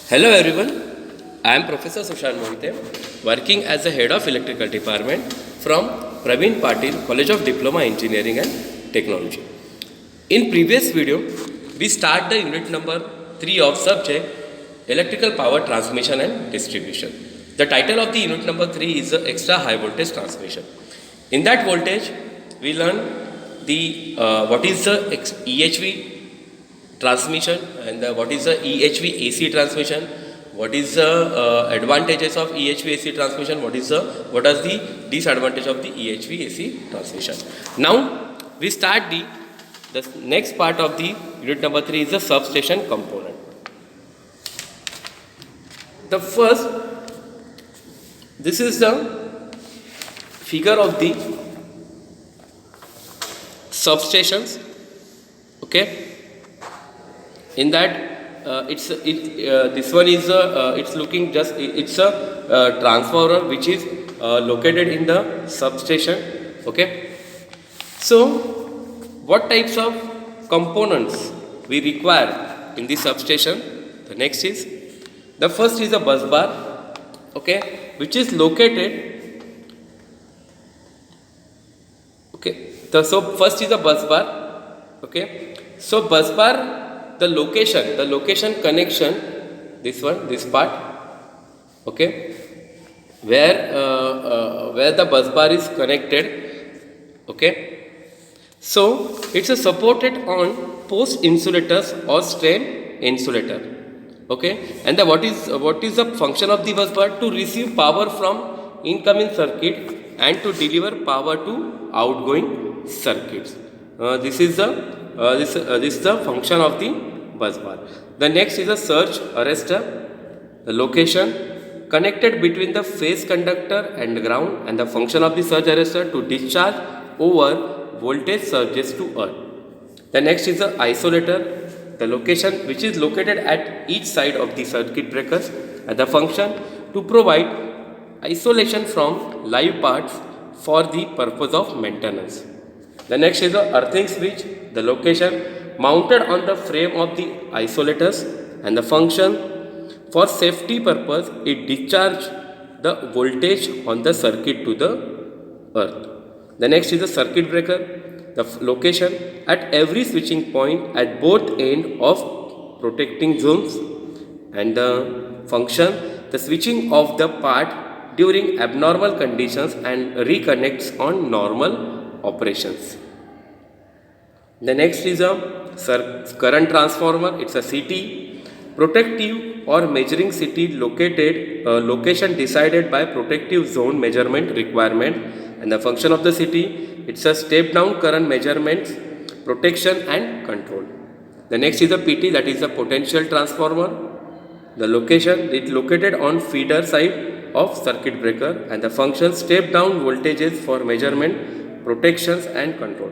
Hello everyone, I am Professor Sushant Mohite, working as the Head of Electrical Department from Praveen Patil College of Diploma Engineering and Technology. In previous video, we start the unit number 3 of subject Electrical Power Transmission and Distribution. The title of the unit number 3 is Extra High Voltage Transmission. In that voltage, we learn the what is the EHV transmission and what is the EHV AC transmission, what is the advantages of EHV AC transmission, what are the disadvantage of the EHV AC transmission. Now we start the next part of the unit number 3 is the substation component. The first, this is the figure of the substations. Okay, in that this one is it's looking just it's a transformer which is located in the substation. Okay, so what types of components we require in the substation? The next is, the first is a bus bar, okay, which is located, okay, so first is a bus bar. Okay, so bus bar, the location connection, this part, okay, where the bus bar is connected. Okay, so it's a supported on post insulators or strain insulator. Okay, and what is the function of the bus bar? To receive power from incoming circuit and to deliver power to outgoing circuits. This is the function of the bus bar. The next is a surge arrestor. The location connected between the phase conductor and ground, and the function of the surge arrestor to discharge over voltage surges to earth. The next is the isolator. The location which is located at each side of the circuit breakers, and the function to provide isolation from live parts for the purpose of maintenance. The next is the earthing switch, the location mounted on the frame of the isolators, and the function for safety purpose it discharge the voltage on the circuit to the earth. The next is the circuit breaker, the location at every switching point at both end of protecting zones, and the function the switching of the part during abnormal conditions and reconnects on normal operations. The next is a current transformer. It's a CT, protective or measuring CT location decided by protective zone measurement requirement, and the function of the CT, it's a step down current measurements, protection and control. The next is a PT, that is a potential transformer. The location is located on feeder side of circuit breaker, and the function step down voltages for measurement, protections and control.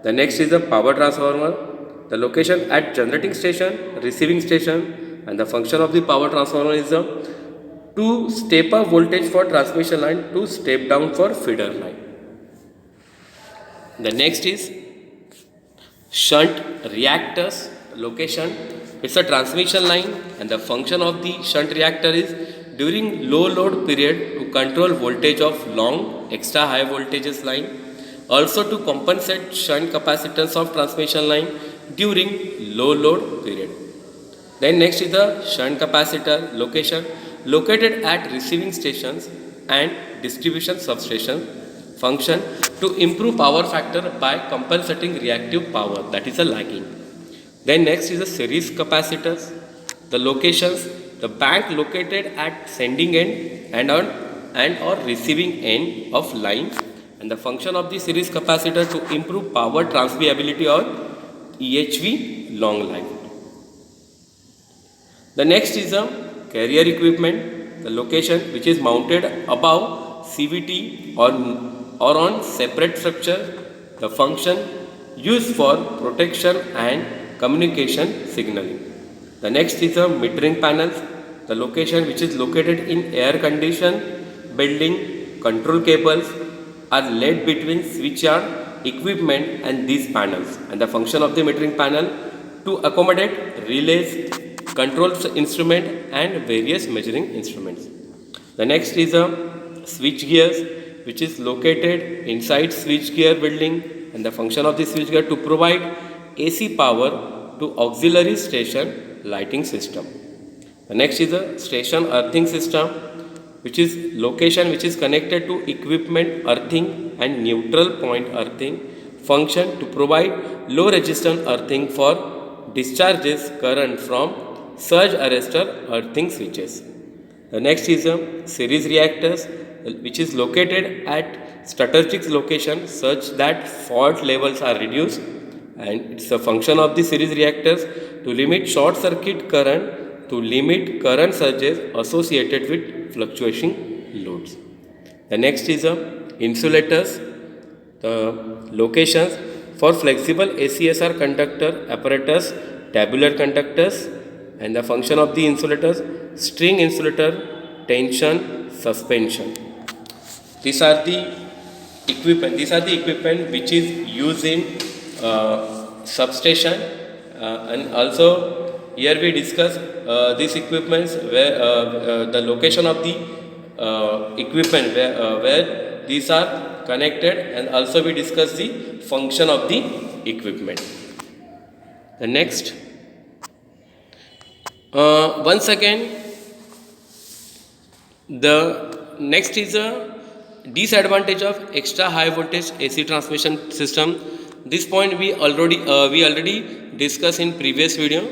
The next is the power transformer. The location at generating station, receiving station, and the function of the power transformer is to step up voltage for transmission line, to step down for feeder line. The next is shunt reactors. Location, it's a transmission line, and the function of the shunt reactor is during low load period to control voltage of long extra high voltages line, also to compensate shunt capacitance of transmission line during low load period. Then next is the shunt capacitor, location located at receiving stations and distribution substation, function to improve power factor by compensating reactive power, that is a lagging. Then next is the series capacitors. The locations, the bank located at sending end and or receiving end of line, and the function of the series capacitor to improve power transferability on EHV long line. The next is a carrier equipment, the location which is mounted above CVT or on separate structure, the function used for protection and communication signaling. The next is a metering panels, the location which is located in air conditioned building. Control cables are laid between switchyard equipment and these panels, and the function of the metering panel to accommodate relays, control instrument and various measuring instruments. The next is a switch gears, which is located inside switch gear building, and the function of the switch gear to provide AC power to auxiliary station lighting system. The next is a station earthing system, which is location which is connected to equipment earthing and neutral point earthing function to provide low resistance earthing for discharges current from surge arrestor earthing switches. The next is a series reactors, which is located at strategic location such that fault levels are reduced, and it's a function of the series reactors to limit short circuit current to limit current surges associated with fluctuating loads. The next is insulators, the locations for flexible ACSR conductor apparatus, tabular conductors, and the function of the insulators, string insulator, tension, suspension. These are the equipment which is used in substation, and also here we discuss these equipments where the location of the equipment where these are connected, and also we discuss the function of the equipment. The next, once again, the next is a disadvantage of extra high voltage AC transmission system. This point we already discussed in previous video.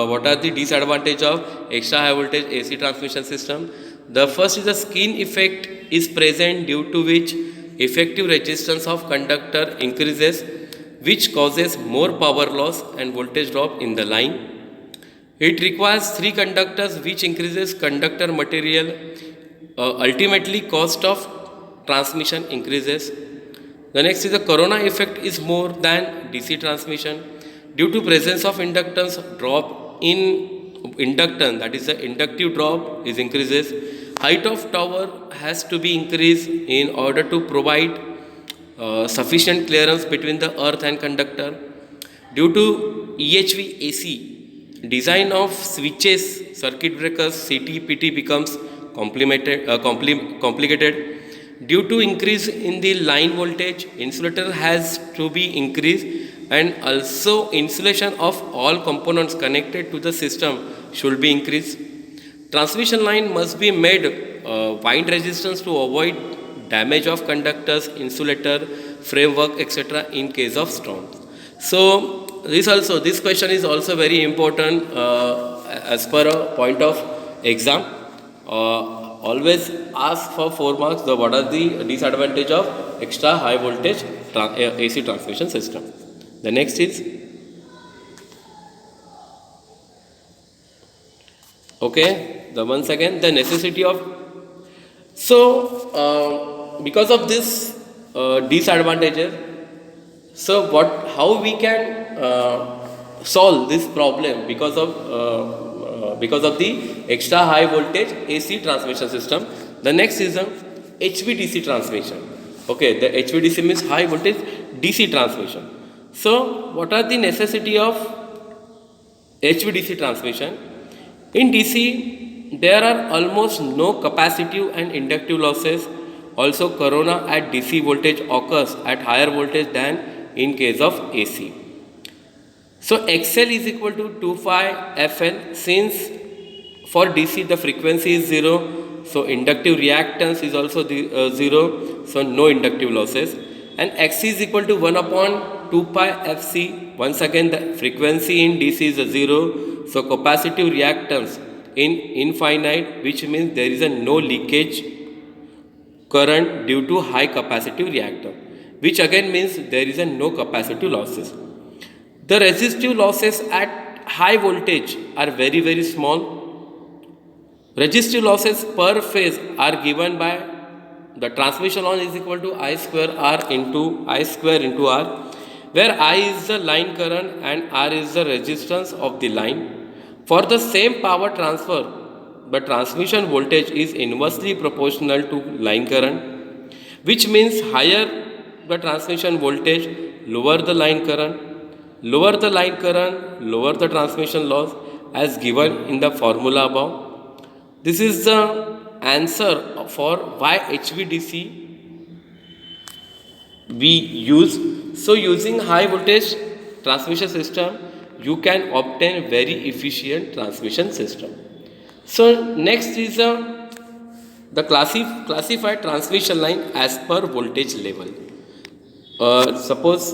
What are the disadvantage of extra high voltage AC transmission system? The first is the skin effect is present, due to which effective resistance of conductor increases, which causes more power loss and voltage drop in the line. It requires 3 conductors, which increases conductor material. Ultimately, cost of transmission increases. The next is the corona effect is more than DC transmission. Due to presence of inductance, drop in inductance, that is the inductive drop, is increases. Height of tower has to be increased in order to provide sufficient clearance between the earth and conductor. Due to EHV-AC, design of switches, circuit breakers, CT, PT becomes complicated. Due to increase in the line voltage, insulator has to be increased, and also insulation of all components connected to the system should be increased. Transmission line must be made wide resistance to avoid damage of conductors, insulator, framework, etc. in case of storm. So this question is also very important as per a point of exam. Always ask for 4 marks what are the disadvantage of extra high voltage AC transmission system. The next is, once again the necessity of, because of this disadvantages, how we can solve this problem because of the extra high voltage AC transmission system. The next is HVDC transmission. The HVDC means high voltage DC transmission. So what are the necessity of HVDC transmission? In DC, there are almost no capacitive and inductive losses. Also, corona at DC voltage occurs at higher voltage than in case of AC. So XL is equal to 2 pi FL. Since for DC the frequency is 0, so inductive reactance is also 0, so no inductive losses. And X is equal to 1 upon 2 pi FC. Once again the frequency in DC is 0, so capacitive reactance in infinite, which means there is a no leakage current due to high capacitive reactor, which again means there is a no capacitive losses. The resistive losses at high voltage are very small. Resistive losses per phase are given by the transmission loss is equal to I square R into I square into R, where I is the line current and R is the resistance of the line. For the same power transfer, the transmission voltage is inversely proportional to line current, which means higher the transmission voltage, lower the line current. Lower the line current, lower the transmission loss, as given in the formula above. This is the answer for why HVDC we use. So using high voltage transmission system, you can obtain very efficient transmission system. So next is the classified transmission line as per voltage level. Suppose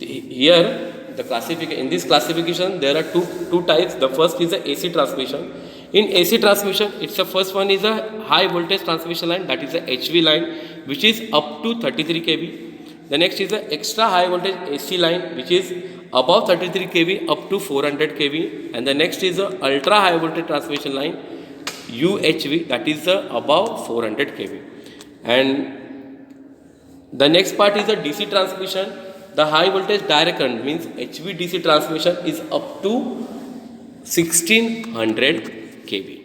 here in this classification there are two types. The first is the AC transmission. In AC transmission, it's the first one is a high voltage transmission line, that is the HV line, which is up to 33 kV. The next is the extra high voltage AC line, which is above 33 kV up to 400 kV. And the next is the ultra high voltage transmission line, UHV, that is the above 400 kV. And the next part is the DC transmission. The high voltage direct current means HVDC transmission is up to 1600 kV.